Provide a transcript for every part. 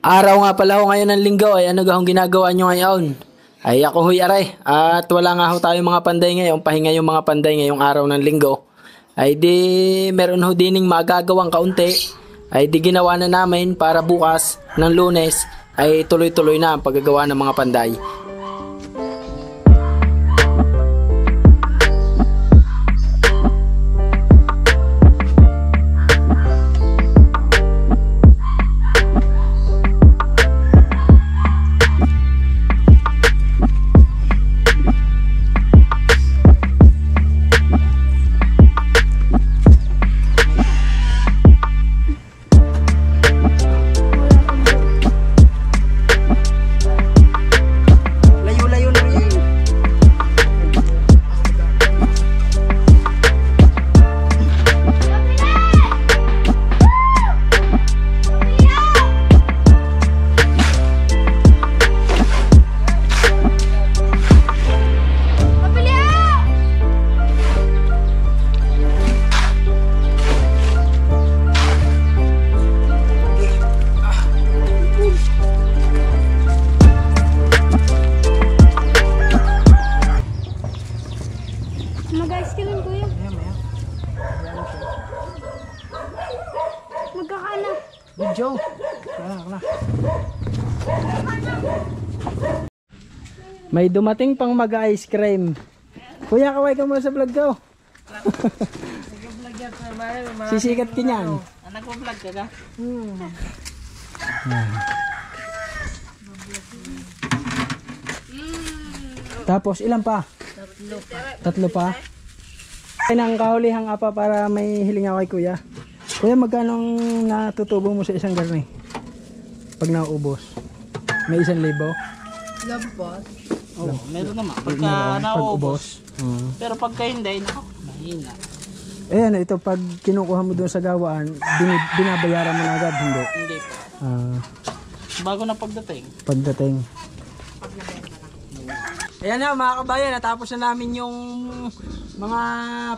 Araw nga pala ho ngayon ng linggo ay ano gahong ginagawa nyo ngayon? Ay ako huy aray at wala nga ho tayo mga panday ngayon, pahinga yung mga panday ngayong araw ng linggo. Ay di meron ho dining magagawang kaunti ay di ginawa na namin para bukas ng Lunes ay tuloy-tuloy na ang paggagawa ng mga panday. Mag-ice ka lang, kuya. Magkakana. Video. Kala. May dumating pang mag-ice cream. Kuya, kaway ka muna sa vlog ko. Sisikat ka niyan. Anak ko vlog ka ka? Tapos ilan pa? Tatlo pa. Ay nang kahulihang apa para may hiling ako kay kuya. Kuya, magkano natutubo mo sa isang garni? Pag nauubos. May 1,000? Lampot. Oo, meron naman. Pagka nauubos. Pero pagka hindi, mahina. Ayan, ito pag kinukuha mo doon sa gawaan, binabayaran mo na agad, hindi? Hindi po. Bago na pagdating. Ayan na mga kabayan, natapos na namin yung mga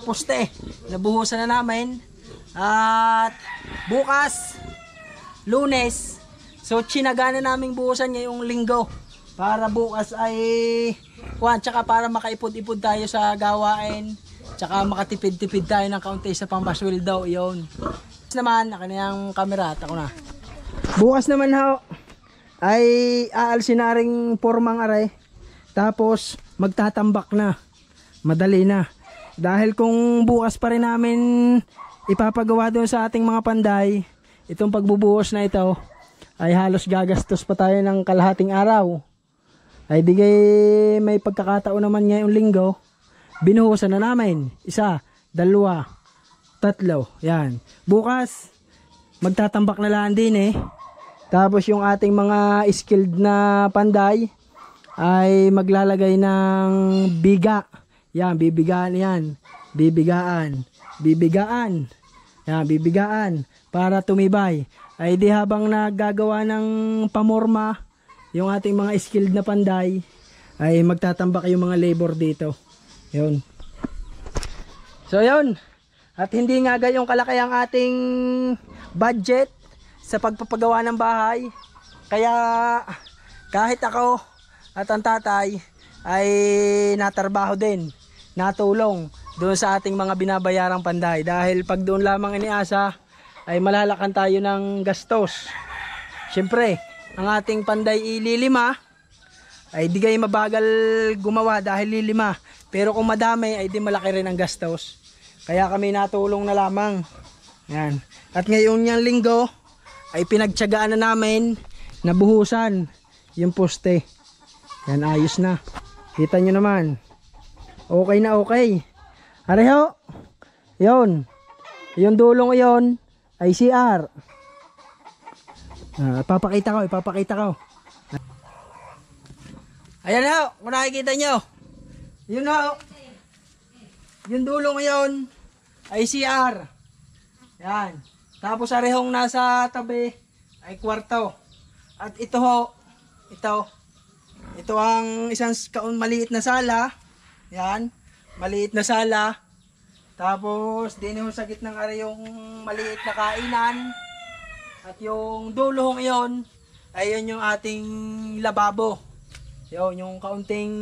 poste. Nabuhusan na namin. At bukas, Lunes, so chinaga na namin buhusan ngayong linggo. Para bukas ay, tsaka para makaipod-ipod tayo sa gawain. Tsaka makatipid-tipid tayo ng kaunti sa pambaswil daw, yun. Bukas naman, akin na yung camera at ako na. Bukas naman ay aalsin na ring pormang aray. Tapos magtatambak na. Madali na. Dahil kung bukas pa rin namin ipapagawa doon sa ating mga panday, itong pagbubuhos na ito, ay halos gagastos pa tayo ng kalahating araw. Ay digay may pagkakataon naman ngayong linggo, binuhusan na namin. 1, 2, 3. Yan. Bukas, magtatambak na lang din Tapos yung ating mga skilled na panday, ay maglalagay ng biga. Yan, bibigaan yan. Bibigaan. Yan, bibigaan. Para tumibay. Ay di habang naggagawa ng pamorma, yung ating mga skilled na panday, ay magtatambak yung mga labor dito. Yun. So yun. At hindi nga gayong kalaki ang ating budget sa pagpapagawa ng bahay. Kaya kahit ako at ang tatay ay natrabaho din, natulong doon sa ating mga binabayarang panday. Dahil pag doon lamang iniasa ay malalakan tayo ng gastos. Siyempre, ang ating panday ililima ay di kayo mabagal gumawa dahil lilima. Pero kung madami ay di malaki rin ang gastos. Kaya kami natulong na lamang. Yan. At ngayon niyang linggo ay pinagtiyagaan na namin na buhusan yung poste. Yan, ayos na. Kita nyo naman. Okay na okay. Areho. Yun. Yung dulong yon ay CR. Ipapakita ko. Ayan ho. Kung nakikita nyo. Yun ho. Yung dulong yon ay CR. Yan. Tapos arehong nasa tabi ay kwarto. At ito ho. Ito ang isang maliit na sala. Yan. Maliit na sala. Tapos, din ho sa gitnang are yung maliit na kainan. At yung dulong iyon ayun yung ating lababo. Yun, yung kaunting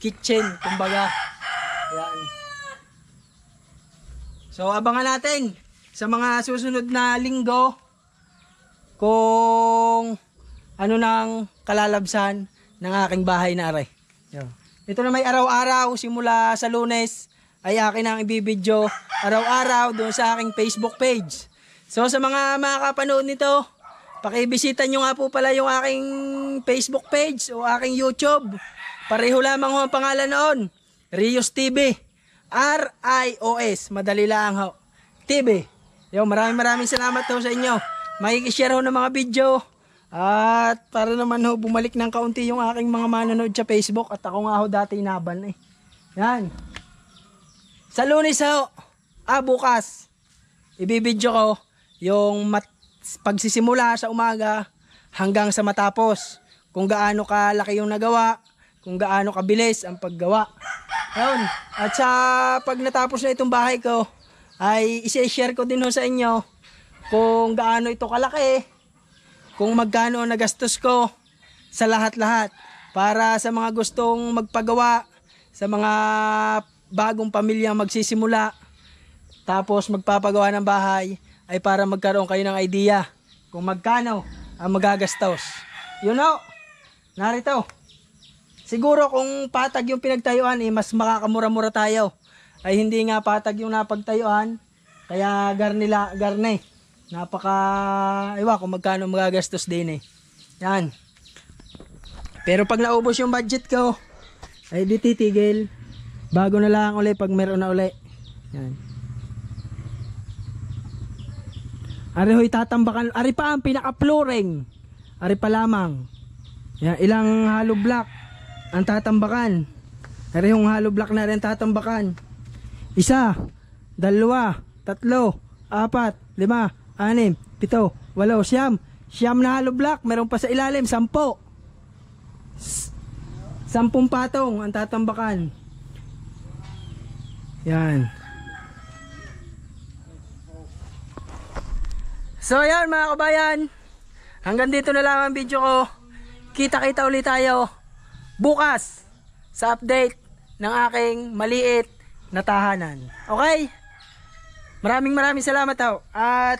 kitchen, kumbaga. Yan. So, abangan natin sa mga susunod na linggo kung ano nang kalalabsan ng aking bahay na aray. Yun. Ito na may araw-araw, simula sa Lunes, ay akin ang ibibidyo araw-araw doon sa aking Facebook page. So sa mga makakapanood nito, pakibisita nyo nga po pala yung aking Facebook page o aking YouTube. Pareho lamang ho ang pangalan noon, Rios TV. R-I-O-S, madali lang ho. TV. Yo, maraming salamat ho sa inyo. Makikishare ho ng mga video. At para naman ho bumalik ng kaunti yung aking mga manonood sa Facebook. At ako nga ho dati inaban eh. Yan. Sa Lunes ho, bukas, ibibidyo ko yung pagsisimula sa umaga hanggang sa matapos. Kung gaano kalaki yung nagawa, kung gaano kabilis ang paggawa. Yun. At sa pag natapos na itong bahay ko, ay isi-share ko din ho sa inyo kung gaano ito kalaki, kung magkano ang nagastos ko sa lahat-lahat. Para sa mga gustong magpagawa, sa mga bagong pamilyang magsisimula, tapos magpapagawa ng bahay, ay para magkaroon kayo ng idea kung magkano ang magagastos. You know, narito. Siguro kung patag yung pinagtayuan, mas makakamura-mura tayo. Ay hindi nga patag yung napagtayuan, kaya garne. Iwa kung magkano magagastos din eh. Yan. Pero pag naubos yung budget ko, ay di titigil. Bago na lang uli pag meron na uli. Yan. Ari ho'y tatambakan. Ari pa ang pinaka-flooring. Ari pa lamang. Yan. Ilang hollow block ang tatambakan. Ari yung hollow block na rin tatambakan. 1, 2, 3, 4, 5, 6, 7, 8, 9, 10 na hollow block. Meron pa sa ilalim 10. 10 patong ang tatambakan. Yan. So yan mga kabayan, hanggang dito na lang ang video ko. Kita-kita ulit tayo bukas sa update ng aking maliit na tahanan. Okay? Maraming salamat ho. At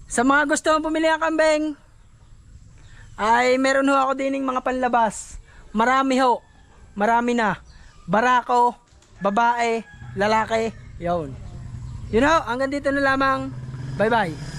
sa mga gusto mong pumili ng kambing, ay meron ho ako dining mga panlabas. Marami ho. Marami na. Barako, babae, lalaki, yun. You know, hanggang dito na lamang. Bye bye.